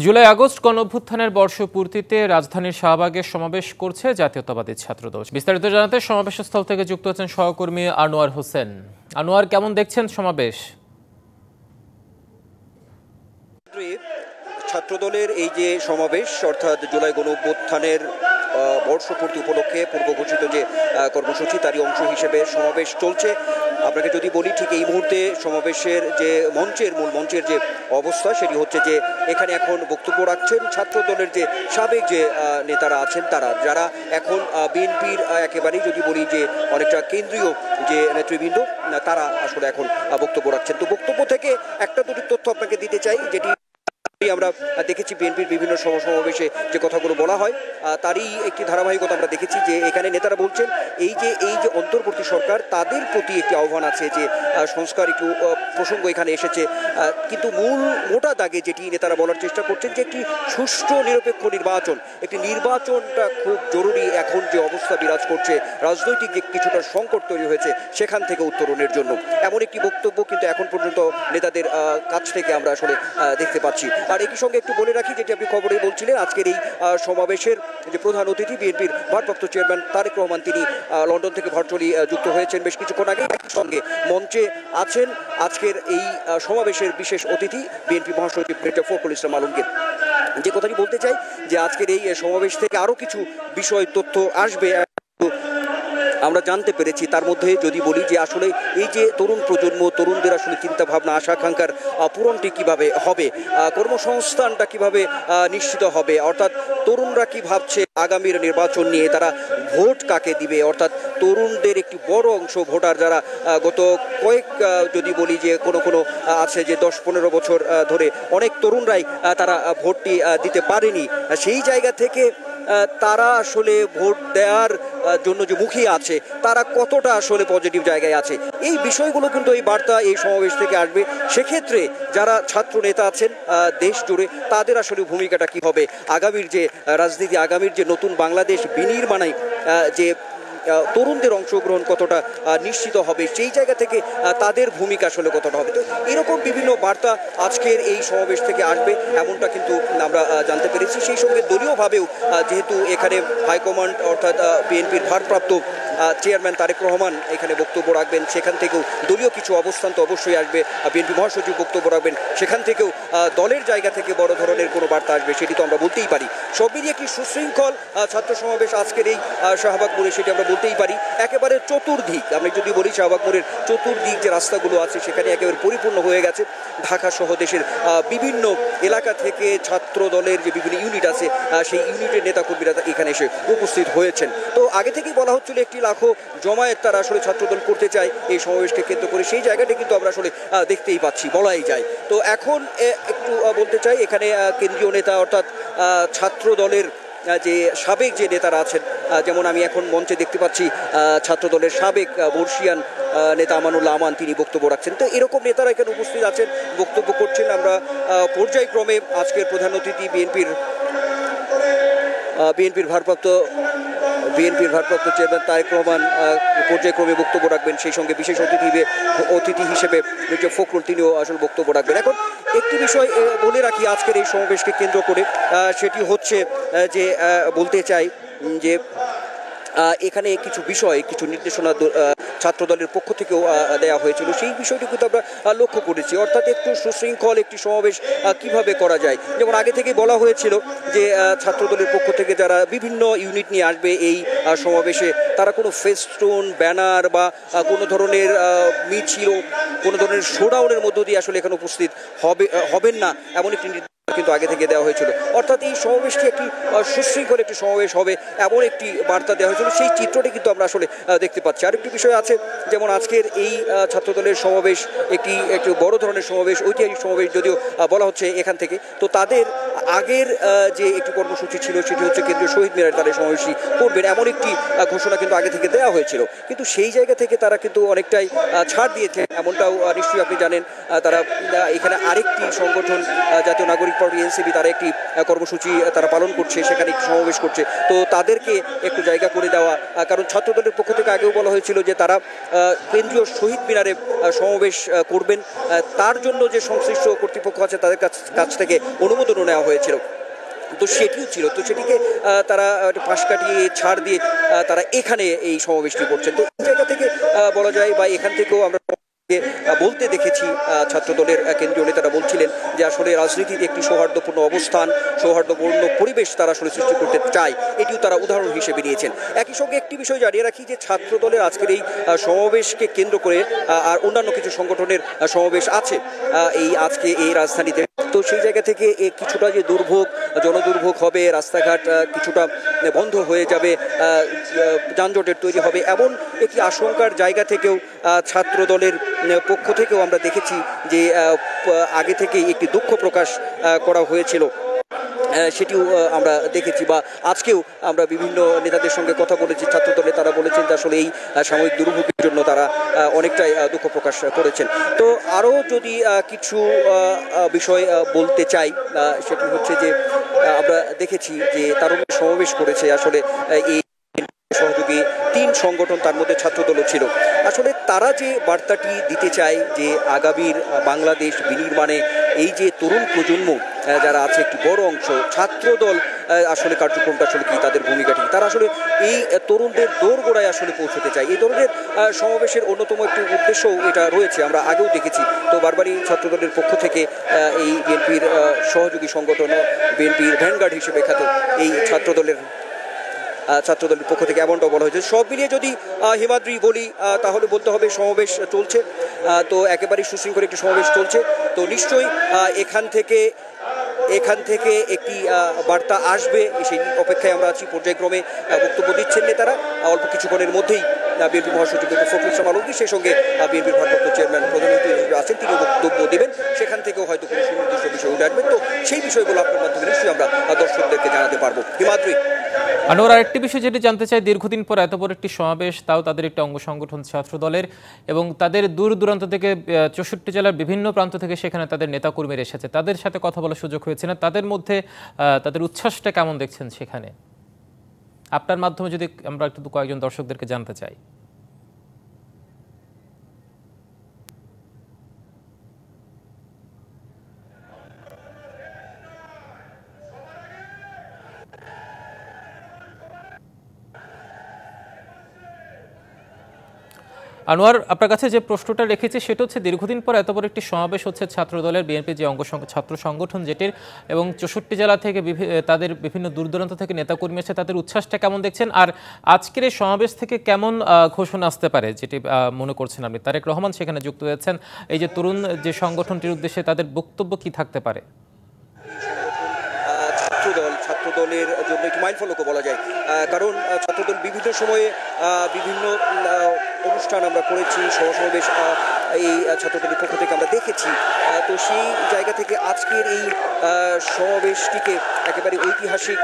July August গণঅভ্যুত্থানের বর্ষপূর্তিতে রাজধানীর শাহবাগে সমাবেশ করছে জাতীয়তাবাদী ছাত্রদল। বিস্তারিত জানাতে সমাবেশস্থল থেকে যুক্ত আছেন সহকর্মী আনোয়ার হোসেন। আনোয়ার, কেমন দেখছেন সমাবেশ? ছাত্রদলের এই যে সমাবেশ, অর্থাৎ জুলাই গণঅভ্যুত্থানের বর্ষপূর্তি উপলক্ষে পূর্ব ঘোষিত যে কর্মসূচি, তারই অংশ হিসেবে সমাবেশ চলছে। আপনাকে যদি বলি, ঠিক এই মুহূর্তে সমাবেশের যে মূল মঞ্চের যে অবস্থা, সেটি হচ্ছে যে এখানে এখন বক্তব্য রাখছেন ছাত্রদলের যে সাবেক যে নেতারা আছেন, যারা এখন বিএনপির একেবারেই যদি বলি যে অনেকটা কেন্দ্রীয় যে নেতৃবৃন্দ, তারা আসলে এখন বক্তব্য রাখছেন। তো বক্তব্য থেকে একটা দুটি তথ্য আপনাকে দিতে চাই, যেটি আমরা দেখেছি বিএনপির বিভিন্ন সমাবেশে যে কথাগুলো বলা হয়, তারই একটি ধারাবাহিকতা আমরা দেখেছি। যে এখানে নেতারা বলছেন এই যে অন্তর্বর্তী সরকার, তাদের প্রতি একটি আহ্বান আছে যে সংস্কার একটু প্রসঙ্গ এখানে এসেছে, কিন্তু মোটা দাগে যেটি নেতারা বলার চেষ্টা করছেন যে একটি সুষ্ঠু নিরপেক্ষ নির্বাচনটা খুব জরুরি। এখন যে অবস্থা বিরাজ করছে, রাজনৈতিক যে কিছুটা সংকট তৈরি হয়েছে, সেখান থেকে উত্তরণের জন্য এমন একটি বক্তব্য কিন্তু এখন পর্যন্ত নেতাদের কাছ থেকে আমরা আসলে দেখতে পাচ্ছি। আর একই সঙ্গে একটু বলে রাখি, যেটি আপনি খবরে বলছিলেন, আজকের এই সমাবেশের যে প্রধান অতিথি বিএনপির ভারপ্রাপ্ত চেয়ারম্যান তারেক রহমান, তিনি লন্ডন থেকে ভার্চুয়ালি যুক্ত হয়েছেন বেশ কিছুক্ষণ আগে। একই সঙ্গে মঞ্চে আছেন আজকের এই সমাবেশের বিশেষ অতিথি বিএনপি মহাসচিব মির্জা ফখরুল ইসলাম আলমগীর। যে কথাটি বলতে চাই যে আজকের এই সমাবেশ থেকে আরও কিছু বিষয় তথ্য আসবে আমরা জানতে পেরেছি। তার মধ্যে যদি বলি যে আসলে এই যে তরুণ প্রজন্ম, তরুণদের আসলে চিন্তা ভাবনা, আশা আকাঙ্ক্ষার পূরণটি কিভাবে হবে, কর্মসংস্থানটা কিভাবে নিশ্চিত হবে, অর্থাৎ তরুণরা কি ভাবছে আগামীর নির্বাচন নিয়ে, তারা ভোট কাকে দিবে, অর্থাৎ তরুণদের একটি বড় অংশ ভোটার যারা গত যদি বলি যে কোনো আছে যে 10-15 বছর ধরে অনেক তরুণরাই তারা ভোটটি দিতে পারেনি, সেই জায়গা থেকে তারা আসলে ভোট দেওয়ার জন্য যে মুখিয়ে আছে, তারা কতটা আসলে পজিটিভ জায়গায় আছে, এই বিষয়গুলো কিন্তু এই বার্তা এই সমাবেশ থেকে আসবে। সেক্ষেত্রে যারা ছাত্র নেতা আছেন দেশ জুড়ে, তাদের আসলে ভূমিকাটা কি হবে, আগামীর যে রাজনীতি, আগামীর যে নতুন বাংলাদেশ বিনির্মাণে যে তরুণদের অংশগ্রহণ কতটা নিশ্চিত হবে, সেই জায়গা থেকে তাদের ভূমিকা আসলে কতটা হবে। তো এরকম বিভিন্ন বার্তা আজকের এই সমাবেশ থেকে আসবে, এমনটা কিন্তু আমরা জানতে পেরেছি। সেই সঙ্গে দলীয়ভাবেও যেহেতু এখানে হাইকমান্ড, অর্থাৎ বিএনপির ভারপ্রাপ্ত চেয়ারম্যান তারেক রহমান এখানে বক্তব্য রাখবেন, সেখান থেকেও দলীয় কিছু অবস্থান তো অবশ্যই আসবে, বিএনপি মহাসচিব বক্তব্য রাখবেন, সেখান থেকেও দলের জায়গা থেকে বড় ধরনের কোনো বার্তা আসবে, সেটি তো আমরা বলতেই পারি। সব মিলিয়ে একটি সুশৃঙ্খল ছাত্র সমাবেশ আজকের এই শাহবাগ মোড়ে, সেটি আমরা বলতেই পারি। একেবারে চতুর্দিক, আমি যদি বলি শাহবাগ মোড়ের চতুর্দিক যে রাস্তাগুলো আছে, সেখানে একেবারে পরিপূর্ণ হয়ে গেছে। ঢাকা সহ দেশের বিভিন্ন এলাকা থেকে ছাত্র দলের যে বিভিন্ন ইউনিট আছে, সেই ইউনিটের নেতাকর্মীরা এখানে এসে উপস্থিত হয়েছেন। তো আগে থেকেই বলা হচ্ছিল 1 লাখ জমায়েত তারা আসলে ছাত্রদল করতে চায় এই সমাবেশকে কেন্দ্র করে, সেই জায়গাটা কিন্তু আমরা আসলে দেখতেই পাচ্ছি, বলাই যায়। তো এখন একটু বলতে চাই, এখানে কেন্দ্রীয় নেতা, অর্থাৎ ছাত্র দলের যে সাবেক যে নেতারা আছেন, যেমন আমি এখন মঞ্চে দেখতে পাচ্ছি ছাত্রদলের সাবেক বর্ষিয়ান নেতা আমানুল্লাহ আমান, তিনি বক্তব্য রাখছেন। তো এরকম নেতারা এখানে উপস্থিত আছেন, বক্তব্য করছেন। আমরা পর্যায়ক্রমে আজকের প্রধান অতিথি বিএনপির ভারপ্রাপ্ত চেয়ারম্যান তারেক রহমান পর্যায়ক্রমে বক্তব্য রাখবেন, সেই সঙ্গে বিশেষ অতিথি হিসেবে মির্জা ফখরুল, তিনিও আসলে বক্তব্য রাখবেন। এখন একটি বিষয় বলে রাখি আজকের এই সমাবেশকে কেন্দ্র করে, সেটি হচ্ছে যে বলতে চাই যে এখানে কিছু বিষয়, কিছু নির্দেশনা ছাত্রদলের পক্ষ থেকেও দেওয়া হয়েছিল, সেই বিষয়টি কিন্তু আমরা লক্ষ্য করেছি। অর্থাৎ একটু সুশৃঙ্খল একটি সমাবেশ কিভাবে করা যায়, যেমন আগে থেকেই বলা হয়েছিল যে ছাত্রদলের পক্ষ থেকে যারা বিভিন্ন ইউনিট নিয়ে আসবে এই সমাবেশে, তারা কোনো ফেস্টুন, ব্যানার বা কোনো ধরনের মিছিল, কোনো ধরনের শোডাউনের মধ্য দিয়ে আসলে এখানে উপস্থিত হবেন না, এমন একটি কিন্তু আগে থেকে দেওয়া হয়েছিল। অর্থাৎ এই সমাবেশটি একটি সুশৃঙ্খল একটি সমাবেশ হবে, এমন একটি বার্তা দেওয়া হয়েছিল, সেই চিত্রটি কিন্তু আমরা আসলে দেখতে পাচ্ছি। আরেকটি বিষয় আছে, যেমন আজকের এই ছাত্রদলের সমাবেশ একটি বড় ধরনের সমাবেশ, ঐতিহাসিক সমাবেশ যদিও বলা হচ্ছে এখান থেকে। তো তাদের আগের যে একটি কর্মসূচি ছিল, সেটি হচ্ছে কেন্দ্রীয় শহীদ মিনারে তারা সমাবেশী করবেন, এমন একটি ঘোষণা কিন্তু আগে থেকে দেওয়া হয়েছিল। কিন্তু সেই জায়গা থেকে তারা কিন্তু অনেকটাই ছাড় দিয়েছে, এমনটাও নিশ্চয়ই আপনি জানেন। তারা এখানে আরেকটি সংগঠন, জাতীয় নাগরিক পার্টি এনসিপি তারা একটি কর্মসূচি তারা পালন করছে, সেখানে একটি সমাবেশ করছে, তো তাদেরকে একটু জায়গা করে দেওয়া। কারণ ছাত্রদলের পক্ষ থেকে আগেও বলা হয়েছিল যে তারা কেন্দ্রীয় শহীদ মিনারে সমাবেশ করবেন, তার জন্য যে সংশ্লিষ্ট কর্তৃপক্ষ আছে তাদের কাছ থেকে অনুমোদনও নেওয়া হয়েছিল, তো সেটিও ছিল, তো সেটিকে তারা পাশ কাটিয়ে ছাড় দিয়ে তারা এখানে এই সমাবেশটি করছেন। তো এই জায়গা থেকে বলা যায় বা এখান থেকেও আমরা বলতে দেখেছি ছাত্রদলের কেন্দ্রীয় নেতারা বলছিলেন যে আসলে রাজনীতিতে একটি সৌহার্দ্যপূর্ণ অবস্থান, সৌহার্দ্যপূর্ণ পরিবেশ তারা আসলে সৃষ্টি করতে চায়, এটিও তারা উদাহরণ হিসেবে নিয়েছেন। একই সঙ্গে একটি বিষয় জানিয়ে রাখি যে ছাত্রদলের আজকের এই সমাবেশকে কেন্দ্র করে আর অন্যান্য কিছু সংগঠনের সমাবেশ আছে এই আজকে এই রাজধানীতে, তো সেই জায়গা থেকে কিছুটা যে দুর্ভোগ, জনদুর্ভোগ হবে, রাস্তাঘাট কিছুটা বন্ধ হয়ে যাবে, যানজটের তৈরি হবে, এমন একটি আশঙ্কার জায়গা থেকেও ছাত্রদলের পক্ষ থেকেও আমরা দেখেছি যে আগে থেকেই একটি দুঃখ প্রকাশ করা হয়েছিল, সেটিও আমরা দেখেছি। বা আজকেও আমরা বিভিন্ন নেতাদের সঙ্গে কথা বলেছি ছাত্রদলে, তারা বলেছেন যে আসলে এই সাময়িক দুর্ভোগের জন্য তারা অনেকটাই দুঃখ প্রকাশ করেছেন। তো আরও যদি কিছু বিষয় বলতে চাই, সেটি হচ্ছে যে আমরা দেখেছি যে তারুণ্য সমাবেশ করেছে আসলে এই সহযোগী 3 সংগঠন, তার মধ্যে ছাত্রদলও ছিল। আসলে তারা যে বার্তাটি দিতে চায় যে আগামীর বাংলাদেশ বিনির্মাণে এই যে তরুণ প্রজন্ম যারা আছে একটি বড় অংশ, ছাত্রদল আসলে কার্যক্রমটা আসলে কি, তাদের ভূমিকাটি, তারা আসলে এই তরুণদের দোরগোড়ায় আসলে পৌঁছতে চায়। এই ধরনের সমাবেশের অন্যতম একটি উদ্দেশ্যও এটা রয়েছে, আমরা আগেও দেখেছি। তো বারবারই ছাত্রদলের পক্ষ থেকে এই বিএনপির সহযোগী সংগঠন, বিএনপির ভ্যানগার্ড হিসেবে খ্যাত এই ছাত্রদলের পক্ষ থেকে এমনটাও বলা হয়েছে। সব মিলিয়ে যদি হিমাদ্রি বলি তাহলে বলতে হবে সমাবেশ চলছে, তো একেবারেই সুশৃঙ্খল একটি সমাবেশ চলছে। তো নিশ্চয়ই এখান থেকে একটি বার্তা আসবে, সেই অপেক্ষায় আমরা আছি। পর্যায়ক্রমে বক্তব্য দিচ্ছেন নেতারা, অল্প কিছুক্ষণের মধ্যেই বিএনপি মহাসচিব ফখরুল ইসলাম আলমগীর, সেই সঙ্গে বিএনপির ভারপ্রাপ্ত চেয়ারম্যান প্রধানমন্ত্রী হিসেবে আছেন, তিনি বক্তব্য দেবেন, সেখান থেকেও হয়তো কোনো সুনির্দিষ্ট বিষয় উঠে আসবে। তো সেই বিষয়গুলো আপনার মাধ্যমে নিশ্চয়ই আমরা দর্শকদেরকে জানাতে পারবো। হিমাদ্রি। আনোয়ার, আরেকটি বিষয় যেটি জানতে চাই, দীর্ঘদিন পর এত বড় একটি সমাবেশ, তাও তাদের একটি অঙ্গ সংগঠন ছাত্রদলের, এবং তাদের দূর দূরান্ত থেকে 64 জেলার বিভিন্ন প্রান্ত থেকে সেখানে তাদের নেতাকর্মীরা এসেছে, তাদের সাথে কথা বলার সুযোগ হয়েছে না, তাদের মধ্যে তাদের উচ্ছ্বাসটা কেমন দেখছেন সেখানে? আপনার মাধ্যমে যদি আমরা একটু কয়েকজন দর্শকদেরকে জানতে চাই। আনোয়ার, আপনার কাছে যে প্রশ্নটা রেখেছি সেটা হচ্ছে, দীর্ঘদিন পর এত বড় একটি সমাবেশ হচ্ছে ছাত্রদলের, বিএনপি যে ছাত্র সংগঠন যেটির, এবং 64 জেলা থেকে তাদের বিভিন্ন দূর দূরান্ত থেকে নেতাকর্মী এসে, তাদের উচ্ছ্বাসটা কেমন দেখছেন? আর আজকের এই সমাবেশ থেকে কেমন ঘোষণা আসতে পারে যেটি মনে করছেন আপনি? তারেক রহমান সেখানে যুক্ত হয়েছেন, এই যে তরুণ যে সংগঠনটির উদ্দেশ্যে তাদের বক্তব্য কি থাকতে পারে? ছাত্রদলের জন্য একটি মাইলফলকও বলা যায়, কারণ ছাত্রদল বিভিন্ন সময়ে বিভিন্ন অনুষ্ঠান আমরা করেছি, সমাবেশ এই ছাত্রদলের পক্ষ থেকে আমরা দেখেছি। তো সেই জায়গা থেকে আজকের এই সমাবেশটিকে একেবারে ঐতিহাসিক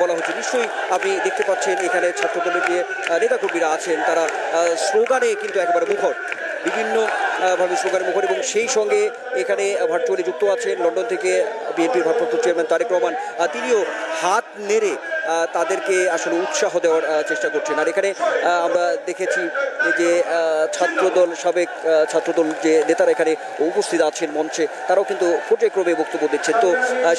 বলা হচ্ছে। নিশ্চয়ই আপনি দেখতে পাচ্ছেন এখানে ছাত্রদলের যে নেতাকর্মীরা আছেন তারা স্লোগানে কিন্তু একেবারে মুখর, বিভিন্ন ভাবে স্লোগানে মুখর, এবং সেই সঙ্গে এখানে ভার্চুয়ালি যুক্ত আছেন লন্ডন থেকে বিএনপির ভারপ্রাপ্ত চেয়ারম্যান তারেক রহমান, তিনিও হাত নেড়ে তাদেরকে আসলে উৎসাহ দেওয়ার চেষ্টা করছেন। আর এখানে আমরা দেখেছি যে সাবেক ছাত্রদল যে নেতারা এখানে উপস্থিত আছেন মঞ্চে, তারাও কিন্তু পর্যায়ক্রমে বক্তব্য দিচ্ছেন। তো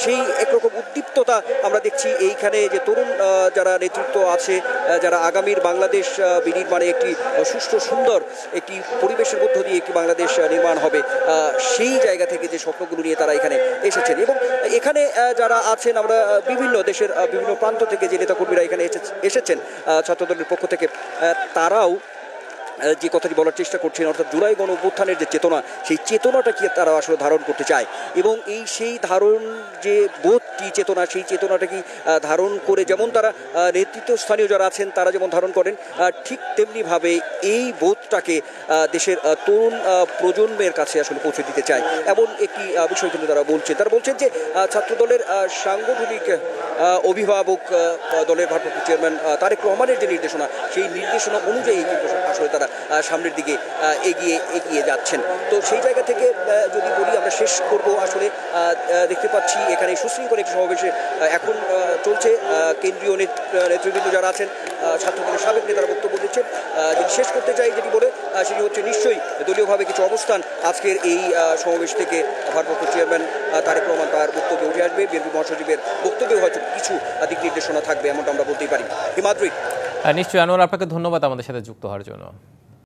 সেই একরকম উদ্দীপ্ততা আমরা দেখছি এইখানে, যে তরুণ যারা নেতৃত্ব আছে, যারা আগামীর বাংলাদেশ বিনির্মাণে একটি সুষ্ঠু সুন্দর একটি পরিবেশের মধ্য দিয়ে একটি বাংলাদেশ নির্মাণ হবে, সেই জায়গা থেকে যে স্বপ্নগুলো নিয়ে তারা এখানে এসেছেন। এবং এখানে যারা আছেন, আমরা বিভিন্ন দেশের বিভিন্ন প্রান্ত থেকে যে নেতাকর্মীরা এখানে এসেছেন ছাত্রদলের পক্ষ থেকে, তারাও যে কথাটি বলার চেষ্টা করছেন, অর্থাৎ জুলাই গণ অভ্যুত্থানের যে চেতনা, সেই চেতনাটাকে তারা আসলে ধারণ করতে চায়, এবং সেই ধারণ যে বোধটি চেতনা, সেই চেতনাটাকে ধারণ করে যেমন তারা নেতৃত্বস্থানীয় যারা আছেন তারা যেমন ধারণ করেন, ঠিক তেমনিভাবে এই বোধটাকে দেশের তরুণ প্রজন্মের কাছে আসলে পৌঁছে দিতে চায়, এমন একটি বিষয় কিন্তু তারা বলছেন যে ছাত্রদলের সাংগঠনিক অভিভাবক দলের ভারপ্রাপ্ত চেয়ারম্যান তারেক রহমানের যে নির্দেশনা, সেই নির্দেশনা অনুযায়ী কিন্তু আসলে তারা সামনের দিকে এগিয়ে যাচ্ছেন। তো সেই জায়গা থেকে যদি বলি আমরা শেষ করব আসলে দেখতে পাচ্ছি এখানে সুশৃঙ্খল একটি সমাবেশে এখন চলছে। কেন্দ্রীয় নেতৃবৃন্দ যারা আছেন, ছাত্রদলের সাবেক নেতারা বক্তব্য দিচ্ছেন। যদি শেষ করতে চাই যেটি বলে সেটি হচ্ছে নিশ্চয়ই দলীয়ভাবে কিছু অবস্থান আজকের এই সমাবেশ থেকে ভারপ্রাপ্ত চেয়ারম্যান তারেক রহমান তার বক্তব্যে উঠে আসবে। বিএনপি মহাসচিবের বক্তব্যেও হয়তো কিছু দিক নির্দেশনা থাকবে, এমনটা আমরা বলতেই পারি। হিমাদ্রি, নিশ্চয়ই আনোয়ার, আপনাকে ধন্যবাদ আমাদের সাথে যুক্ত হওয়ার জন্য।